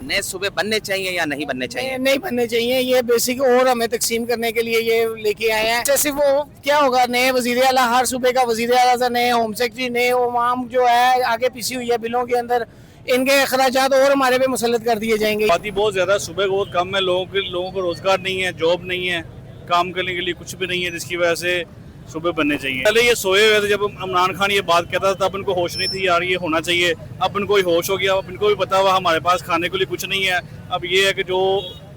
नए सूबे बनने चाहिए या नहीं बनने चाहिए? नहीं बनने चाहिए, ये बेसिक और हमें तकसीम करने के लिए ये लेके आए हैं। जैसे वो क्या होगा, नए वजीर आला, हर सूबे का वजीर आला, नए होम सेक्रेटरी, नए इमाम जो है आगे पीछे हुई है बिलों के अंदर, इनके अखराजात और हमारे पे मुसल्लत कर दिए जाएंगे। आबादी बहुत ज्यादा, सुबह बहुत कम है, लोगों को रोजगार नहीं है, जॉब नहीं है, काम करने के लिए कुछ भी नहीं है, जिसकी वजह से सुबह बनने चाहिए। पहले ये सोए हुए थे, जब इमरान खान ये बात कहता था तब इनको होश नहीं थी यार ये होना चाहिए। अब इनको ही होश हो गया, अब इनको भी पता हुआ हमारे पास खाने के लिए कुछ नहीं है। अब ये है कि जो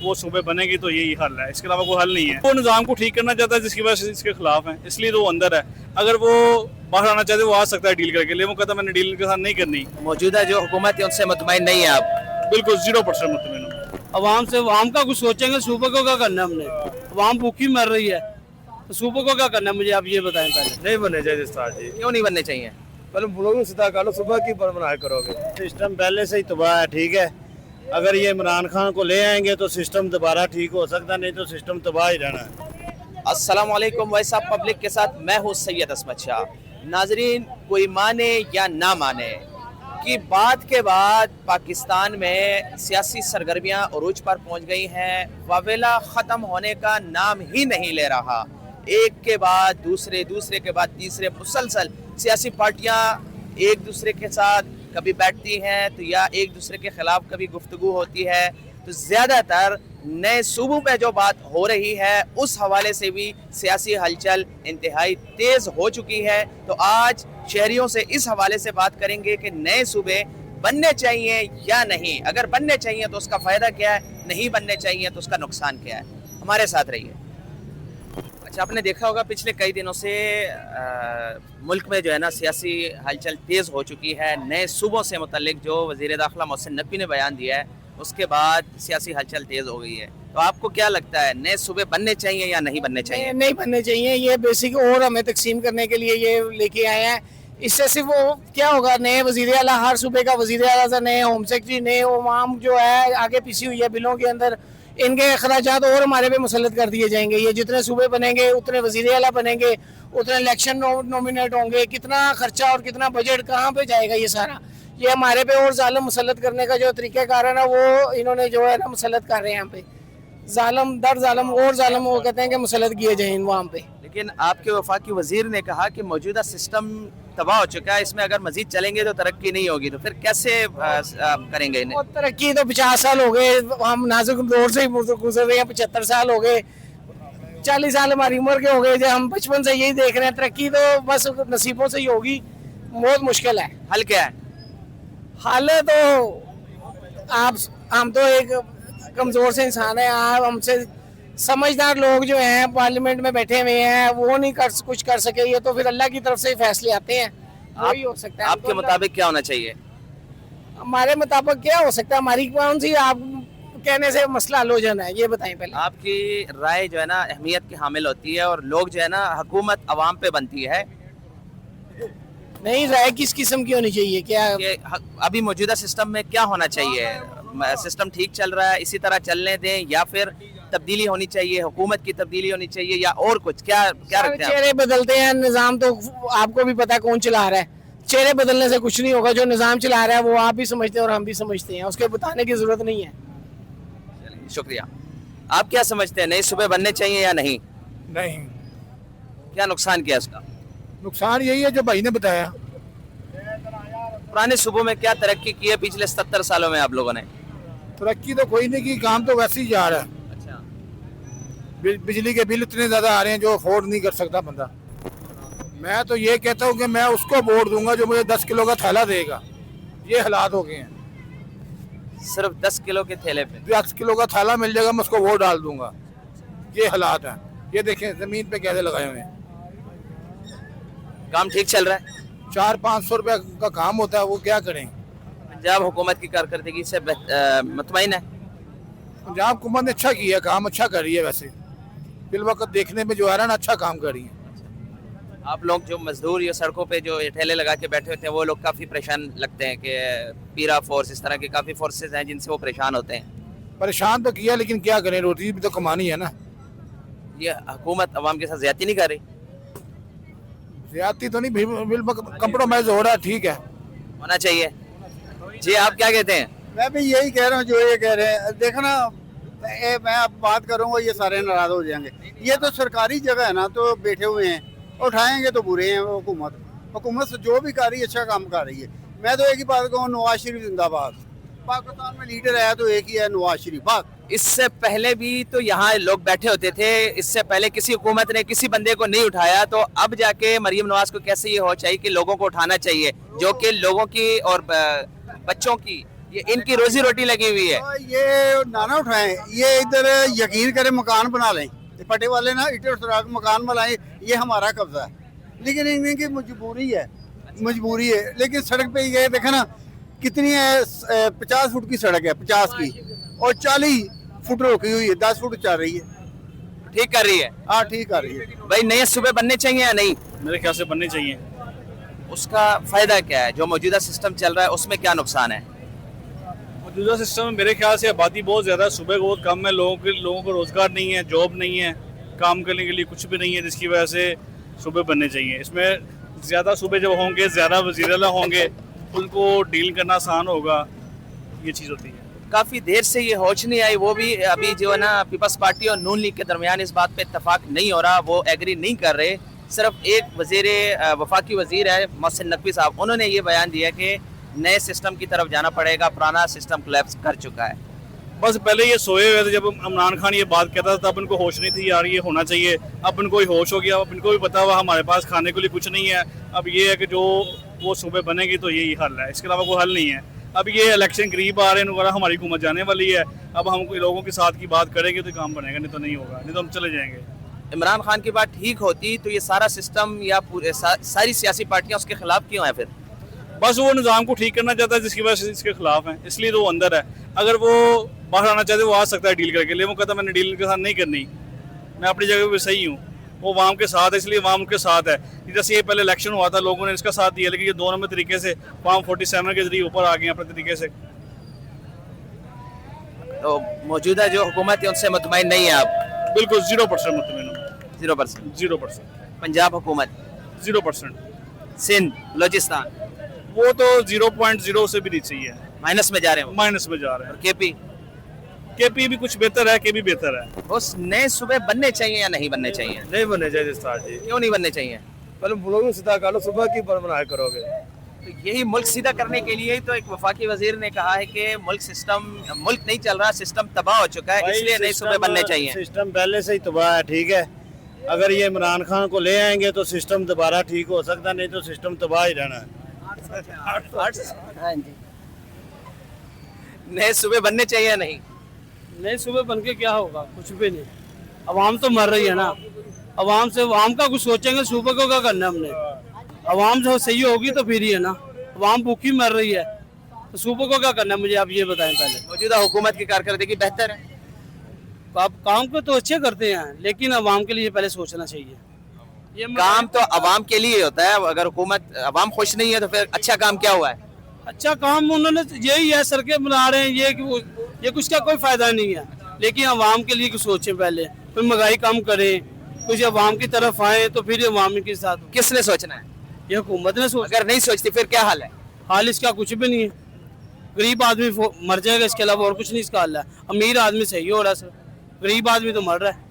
वो सुबह बनेगी तो यही हल है, इसके अलावा कोई हल नहीं है। वो निज़ाम को ठीक करना चाहता है जिसकी वजह से इसके खिलाफ है, इसलिए तो वो अंदर है। अगर वो बाहर आना चाहते वो आ सकता है डील करके, लेकिन वो कहता मैंने डील के साथ नहीं करनी। मौजूदा जो हुकूमत है उनसे मुतमईन नहीं है आप? बिल्कुल 0% मुतमईन हूं। अवाम से, अवाम का कुछ सोचेंगे, सूबे को क्या करना है हमने? अवाम भूखी मर रही है तो सूबे को क्या करना है, मुझे आप ये बताएं पहले। नहीं बनने चाहिए उस्ताद जी। क्यों नहीं बनने चाहिए? पहले बुलोग सीधा कर लो, सुबह की बनाए करोगे। सिस्टम पहले से ही तबाह है, ठीक है। अगर ये इमरान खान को ले आएंगे तो सिस्टम दोबारा ठीक हो सकता, नहीं तो सिस्टम तबाह ही रहना है। अस्सलाम वालेकुम वैसा पब्लिक के साथ मैं हूँ सैयद असमत शाह। नाजरीन, कोई माने या ना माने कि बात के बाद पाकिस्तान में सियासी सरगर्मियाँ उरूज पर पहुँच गई हैं। वावेला ख़त्म होने का नाम ही नहीं ले रहा। एक के बाद दूसरे, दूसरे के बाद तीसरे, मुसलसल सियासी पार्टियाँ एक दूसरे के साथ कभी बैठती हैं तो या एक दूसरे के खिलाफ कभी गुफ्तगू होती है। तो ज़्यादातर नए सूबों पे जो बात हो रही है उस हवाले से भी सियासी हलचल इंतहाई तेज़ हो चुकी है। तो आज शहरियों से इस हवाले से बात करेंगे कि नए सूबे बनने चाहिए या नहीं। अगर बनने चाहिए तो उसका फ़ायदा क्या है, नहीं बनने चाहिए तो उसका नुकसान क्या है। हमारे साथ रहिए। अच्छा, आपने देखा होगा पिछले कई दिनों से मुल्क में जो है ना सियासी हलचल तेज़ हो चुकी है। नए सूबों से मुतल्लिक जो वज़ीर दाखिला मोहसिन नकवी ने बयान दिया है उसके बाद सियासी हलचल तेज़ हो गई है। तो आपको क्या लगता है, नए सूबे बनने चाहिए या नहीं बनने चाहिए? नहीं बनने चाहिए, ये बेसिक और हमें तकसीम करने के लिए ये लेके आए हैं। इससे सिर्फ वो क्या होगा, नए वजीर आला, हर सूबे का वजीर आला, नए होम सेक्रेटरी, नए इमाम जो है आगे पीछे हुई है बिलों के अंदर, इनके अखराजात और हमारे पे मुसल्लत कर दिए जाएंगे। ये जितने सूबे बनेंगे उतने वजीर आला बनेंगे, उतने इलेक्शन नॉमिनेट होंगे, कितना खर्चा और कितना बजट कहाँ पे जाएगा ये सारा। ये हमारे पे और जालिम मुसल्लत करने का जो तरीका कारण है वो इन्होंने जो है ना मुसल्लत कर रहे हैं यहाँ पे। जालिम दर जालिम और जालिम वो कहते हैं कि मुसल्लत किए जाए वहाँ पे। लेकिन आपके वफाकी वजीर ने कहा कि मौजूदा सिस्टम तबाह हो चुका है, इसमें अगर मजीद चलेंगे तो तरक्की नहीं होगी। तो फिर कैसे करेंगे इन्हें? तरक्की तो 50 साल हो गए, हम नाजुक दौर से ही गुजर रहे हैं। 75 साल हो गए, 40 साल हमारी उम्र के हो गए, जो हम बचपन से यही देख रहे हैं। तरक्की तो बस नसीबों से ही होगी, बहुत मुश्किल है। हल क्या है? हाल है तो हम तो एक कमज़ोर से इंसान है। आप हमसे समझदार लोग जो हैं पार्लियामेंट में बैठे हुए हैं वो नहीं कुछ कर सके। ये तो फिर अल्लाह की तरफ से ही फैसले आते हैं, वही हो सकता है। आपके मुताबिक क्या होना चाहिए? हमारे मुताबिक क्या हो सकता है, हमारी कौन सी आप कहने से मसला हल हो जाना है, ये बताएं पहले। आपकी राय जो है ना अहमियत की हामिल होती है और लोग जो है ना हुकूमत अवाम पे बनती है। नहीं, राय किस किस्म की होनी चाहिए? क्या अभी मौजूदा सिस्टम में क्या होना चाहिए? सिस्टम ठीक चल रहा है, इसी तरह चलने दें या फिर तब्दीली होनी चाहिए, हुकूमत की तब्दीली होनी चाहिए या और कुछ? क्या क्या रखते हैं? चेहरे बदलते हैं, निज़ाम तो आपको भी पता कौन चला रहा है। चेहरे बदलने से कुछ नहीं होगा। जो निज़ाम चला रहा है वो आप भी समझते हैं और हम भी समझते हैं, उसके बताने की जरूरत नहीं है। शुक्रिया। आप क्या समझते हैं, नए सूबे बनने चाहिए या नहीं? नहीं, क्या नुकसान किया उसका? नुकसान यही है जो भाई ने बताया। पुराने सूबों में क्या तरक्की की है पिछले 70 सालों में आप लोगों ने? तरक्की तो कोई नहीं की, काम तो वैसे ही जा रहा है। अच्छा, बिजली के बिल इतने ज्यादा आ रहे हैं जो अफोर्ड नहीं कर सकता बंदा। मैं तो ये कहता हूँ कि मैं उसको वोट दूंगा जो मुझे 10 किलो का थैला देगा। ये हालात हो गए हैं। सिर्फ 10 किलो के थैले पे 10 किलो का थैला मिल जाएगा, मैं उसको वोट डाल दूंगा। ये हालात हैं। ये देखें जमीन पे कैसे लगाए हुए हैं। काम ठीक चल रहा है? 400-500 रुपए का काम होता है, वो क्या करें। पंजाब हुकूमत की कारकर्दगी से मुतमईन है? पंजाब हुकूमत ने अच्छा किया, काम अच्छा कर रही है। वैसे फिल वक्त देखने में जो आ रहा है ना, अच्छा काम कर रही है। आप लोग जो मजदूर या सड़कों पे जो ठेले लगा के बैठे होते हैं वो लोग काफ़ी परेशान लगते हैं कि पीरा फोर्स, इस तरह के काफ़ी फोर्सेस हैं जिनसे वो परेशान होते हैं। परेशान तो किया, लेकिन क्या करें, रोटी भी तो कमानी है ना। ये हुकूमत अवाम के साथ ज्यादती नहीं कर रही? ज्यादती तो नहीं, कंप्रोमाइज हो रहा है, ठीक है। होना चाहिए। जी, आप क्या कहते हैं? मैं भी यही कह रहा हूँ जो ये कह रहे हैं। देखो ना, मैं अब बात करूँगा ये सारे नाराज हो जाएंगे। ये तो सरकारी जगह है ना, तो बैठे हुए हैं, उठाएंगे तो बुरे हैं। हुकूमत से जो भी कर रही है अच्छा काम कर रही है। मैं तो एक ही बात कहूँ, नवाज शरीफ जिंदाबाद। पाकिस्तान में लीडर है तो एक ही है, नवाज शरीफ। बात इससे पहले भी तो यहाँ लोग बैठे होते थे, इससे पहले किसी हुकूमत ने किसी बंदे को नहीं उठाया, तो अब जाके मरियम नवाज को कैसे ये हो चाहिए कि लोगों को उठाना चाहिए, जो कि लोगों की और बच्चों की, ये इनकी रोजी रोटी लगी हुई है। तो ये ना उठाएं, ये इधर यकीन करें मकान बना लें। पटे वाले ना ईटे सुराख मकान बनाए, ये हमारा कब्जा है, लेकिन इनकी मजबूरी है। लेकिन सड़क पे ये देखे ना कितनी है, 50 फुट की सड़क है, 50 की, और 40 फुट रोकी हुई है, 10 फुट चल रही है। ठीक कर रही है। हाँ ठीक कर रही है। भाई नए सूबे बनने चाहिए या नहीं? मेरे ख्याल से बनने चाहिए। उसका फायदा क्या है? जो मौजूदा सिस्टम चल रहा है उसमें क्या नुकसान है? मौजूदा सिस्टम में मेरे ख्याल से आबादी बहुत ज़्यादा है, सूबे बहुत कम है, लोगों को रोज़गार नहीं है, जॉब नहीं है, काम करने के लिए कुछ भी नहीं है, जिसकी वजह से सूबे बनने चाहिए। इसमें ज़्यादा सूबे जब होंगे, ज़्यादा वज़ीर आला होंगे, उनको डील करना आसान होगा, ये चीज़ होती है। काफी देर से ये होश नहीं आई, वो भी अभी जो है ना पीपल्स पार्टी और नून लीग के दरमियान इस बात पे इत्तेफाक नहीं हो रहा, वो एग्री नहीं कर रहे। सिर्फ एक वफाकी वजीर है मोहसिन नकवी साहब, उन्होंने ये बयान दिया कि नए सिस्टम की तरफ जाना पड़ेगा, पुराना सिस्टम कोलैप्स कर चुका है। बस पहले ये सोए हुए थे, जब इमरान खान ये बात कहता था तब इनको होश नहीं थी यार ये होना चाहिए। अब इनको ही होश हो गया, अब इनको भी पता हुआ हमारे पास खाने के लिए कुछ नहीं है। अब ये है कि जो वो सूबे बनेगी तो यही हल है, इसके अलावा कोई हल नहीं है। अब ये इलेक्शन करीब आ रहे हैं, हमारी हुकूमत जाने वाली है, अब हम लोगों के साथ की बात करेंगे तो काम बनेगा, नहीं तो नहीं होगा, नहीं तो हम चले जाएंगे। इमरान खान की बात ठीक होती तो ये सारा सिस्टम या सारी सियासी पार्टियां उसके खिलाफ क्यों है? फिर बस वो निज़ाम को ठीक करना चाहता है जिसकी वजह से इसके खिलाफ है, इसलिए तो वो अंदर है। अगर वो बाहर आना चाहते वो आ सकता है डील करके, लेकिन वो कहता मैंने डील के साथ नहीं करनी, मैं अपनी जगह पे सही हूँ। वो वाम के साथ है, इसलिए वाम के साथ है। जैसे ये पहले इलेक्शन हुआ था, लोगों ने इसका साथ दिया, लेकिन ये 2 नंबर तरीके से वाम 47 के जरिए ऊपर आ गए अपने तरीके से। तो मौजूदा जो हुकूमत है उनसे मुतमईन नहीं है आप? बिल्कुल 0% मुतमईन हूं। 0%। 0%। पंजाब हुकूमत 0%। सिंध बलोचिस्तान वो तो 0.0 से भी नीचे ही है, माइनस में जा रहे हैं, माइनस में जा रहे हैं। केपी भी कुछ बेहतर है, के भी बेहतर है। उस नए सूबे बनने चाहिए या नहीं बनने चाहिए? नहीं बनने चाहिए उस्ताद जी। क्यों नहीं बनने चाहिए? पहले मुल्क सीधा कर लो, सुबह की बनाया करोगे। तो यही मुल्क सीधा करने के लिए ही तो एक वफाकी वजीर ने कहा है कि मुल्क नहीं चल रहा, सिस्टम तबाह हो चुका है, इसलिए नए सूबे बनने चाहिए। सिस्टम पहले से ही तबाह है, ठीक है। अगर ये इमरान खान को ले आएंगे तो सिस्टम दोबारा ठीक हो सकता, नहीं तो सिस्टम तबाह ही रहना है। हाँ जी। नए सूबे बनने चाहिए या नहीं? नए सूबे बन के क्या होगा? कुछ भी नहीं। अवाम तो मर रही है ना, अवाम का कुछ सोचेंगे, सूबे को क्या करना हमने? अवाम जो सही होगी तो फिर ही है ना, अवाम भूखी मर रही है तो सूबे को क्या करना है? मुझे आप ये बताएं पहले। मौजूदा हुकूमत की कारकर्दगी बेहतर है? आप काम को तो अच्छे करते हैं, लेकिन अवाम के लिए पहले सोचना चाहिए। ये काम तो अवाम के लिए होता है, अगर हुकूमत अवाम खुश नहीं है तो फिर अच्छा काम क्या हुआ है? अच्छा काम उन्होंने यही है, सड़कें बना रहे हैं, ये कुछ का कोई फायदा नहीं है, लेकिन अवाम के लिए कुछ सोचें पहले, फिर महंगाई कम करें, कुछ अवाम की तरफ आए तो फिर अवाम के साथ। किसने सोचना है? ये हुकूमत ने सोच। अगर नहीं सोचती फिर क्या हाल है? हाल इसका कुछ भी नहीं है, गरीब आदमी मर जाएगा, इसके अलावा और कुछ नहीं इसका हाल है। अमीर आदमी सही हो रहा है सर, गरीब आदमी तो मर रहा है।